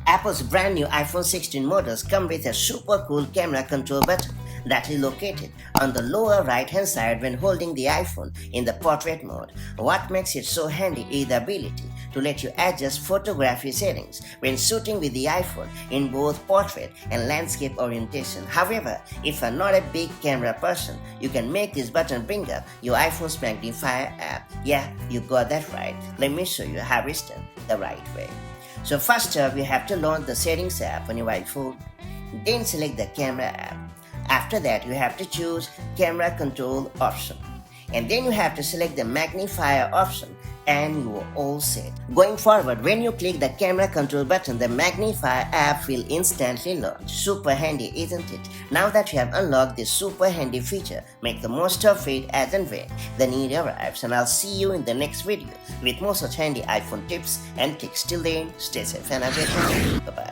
Apple's brand new iPhone 16 models come with a super cool camera control button that is located on the lower right hand side when holding the iPhone in the portrait mode. What makes it so handy is the ability to let you adjust photography settings when shooting with the iPhone in both portrait and landscape orientation. However, if you're not a big camera person, you can make this button bring up your iPhone's Magnifier app. Yeah, you got that right. Let me show you how it's done the right way. So first up, you have to launch the settings app on your iPhone. Then select the camera app. After that, you have to choose camera control option. And then you have to select the magnifier option and you are all set. Going forward, when you click the camera control button, the magnifier app will instantly launch. Super handy, isn't it? Now that you have unlocked this super handy feature, make the most of it as and when the need arrives. And I'll see you in the next video with more such handy iPhone tips and tricks. Till then, stay safe and have a great day. Bye-bye.